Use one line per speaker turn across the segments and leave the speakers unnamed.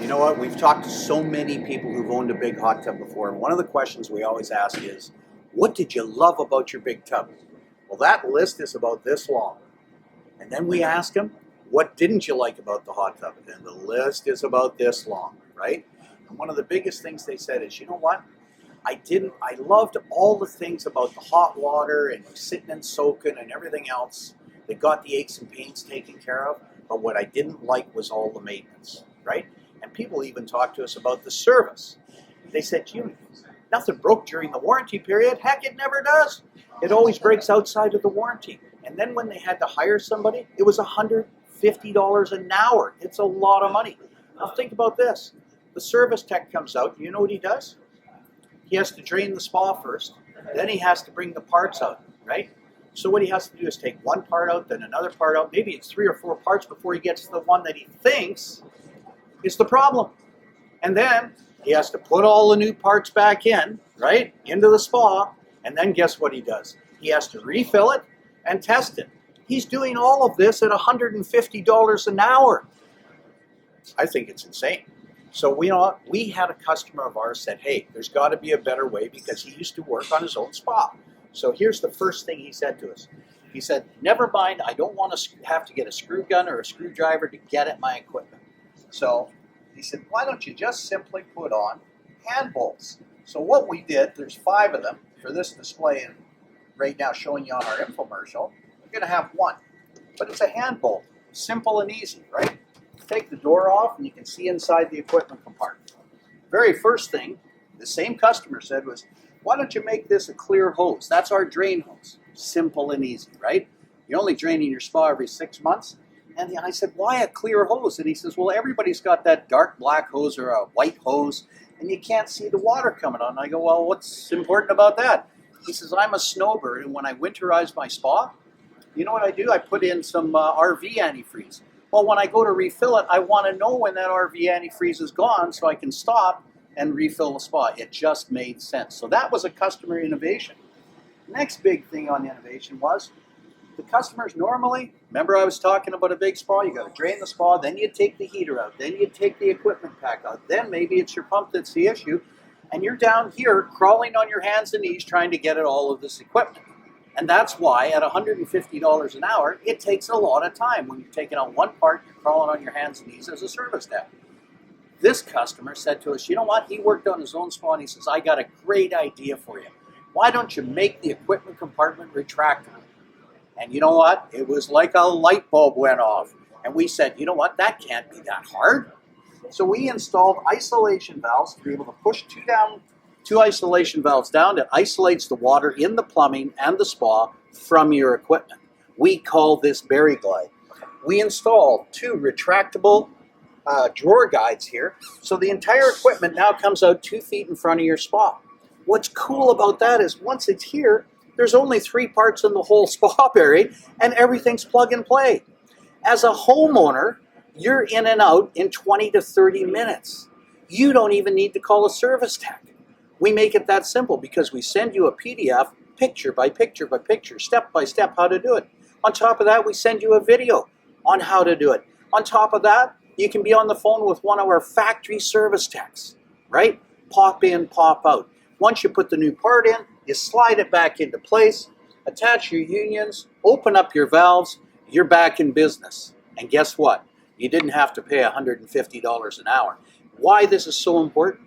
know what? We've talked to so many people who've owned a big hot tub before, and one of the questions we always ask is, what did you love about your big tub? Well, that list is about this long. And then we ask them, what didn't you like about the hot tub? And the list is about this long, right? And one of the biggest things they said is, you know what? I loved all the things about the hot water and sitting and soaking and everything else that got the aches and pains taken care of, but what I didn't like was all the maintenance, right? And people even talk to us about the service. They said, nothing broke during the warranty period. Heck, it never does. It always breaks outside of the warranty. And then when they had to hire somebody, it was $150 an hour. It's a lot of money. Now think about this. The service tech comes out. You know what he does? He has to drain the spa first. Then he has to bring the parts out, right? So what he has to do is take one part out, then another part out. Maybe it's 3 or 4 parts before he gets to the one that he thinks is the problem. And then he has to put all the new parts back in, right, into the spa. And then guess what he does? He has to refill it and test it. He's doing all of this at $150 an hour. I think it's insane. So we had a customer of ours said, hey, there's got to be a better way, because he used to work on his own spa. So here's the first thing he said to us. He said, never mind, I don't want to have to get a screw gun or a screwdriver to get at my equipment. So he said, why don't you just simply put on hand bolts? So what we did, there's 5 of them for this display, and right now showing you on our infomercial. We're going to have 1, but it's a hand bolt. Simple and easy, right? Take the door off and you can see inside the equipment compartment. Very first thing the same customer said was, why don't you make this a clear hose? That's our drain hose. Simple and easy, right? You're only draining your spa every 6 months. And I said, why a clear hose? And he says, well, everybody's got that dark black hose or a white hose, and you can't see the water coming on. And I go, well, what's important about that? He says, I'm a snowbird, and when I winterize my spa, you know what I do? I put in some RV antifreeze. Well, when I go to refill it, I want to know when that RV antifreeze is gone so I can stop and refill the spa. It just made sense. So that was a customer innovation. Next big thing on innovation was the customers normally, remember I was talking about a big spa, you got to drain the spa, then you take the heater out, then you take the equipment pack out, then maybe it's your pump that's the issue, and you're down here crawling on your hands and knees trying to get at all of this equipment. And that's why at $150 an hour, it takes a lot of time. When you're taking on one part, you're crawling on your hands and knees as a service tech. This customer said to us, you know what? He worked on his own spa, and he says, I got a great idea for you. Why don't you make the equipment compartment retractable? And you know what? It was like a light bulb went off. And we said, you know what? That can't be that hard. So we installed isolation valves to be able to push two isolation valves down that isolates the water in the plumbing and the spa from your equipment. We call this BerryGlide. We installed 2 retractable drawer guides here, so the entire equipment now comes out 2 feet in front of your spa. What's cool about that is once it's here, there's only 3 parts in the whole spa, Barry, and everything's plug and play. As a homeowner, you're in and out in 20 to 30 minutes. You don't even need to call a service tech. We make it that simple because we send you a PDF, picture by picture by picture, step by step, how to do it. On top of that, we send you a video on how to do it. On top of that, you can be on the phone with one of our factory service techs, right? Pop in, pop out. Once you put the new part in, you slide it back into place, attach your unions, open up your valves, you're back in business. And guess what? You didn't have to pay $150 an hour. Why this is so important?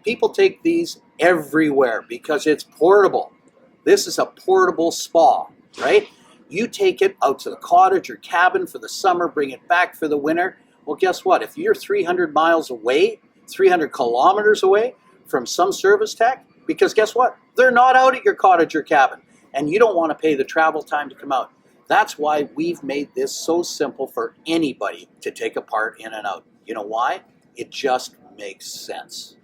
People take these everywhere because it's portable. This is a portable spa, right? You take it out to the cottage or cabin for the summer, bring it back for the winter. Well, guess what? If you're 300 miles away, 300 kilometers away from some service tech, because guess what? They're not out at your cottage or cabin, and you don't want to pay the travel time to come out. That's why we've made this so simple for anybody to take apart in and out. You know why? It just makes sense.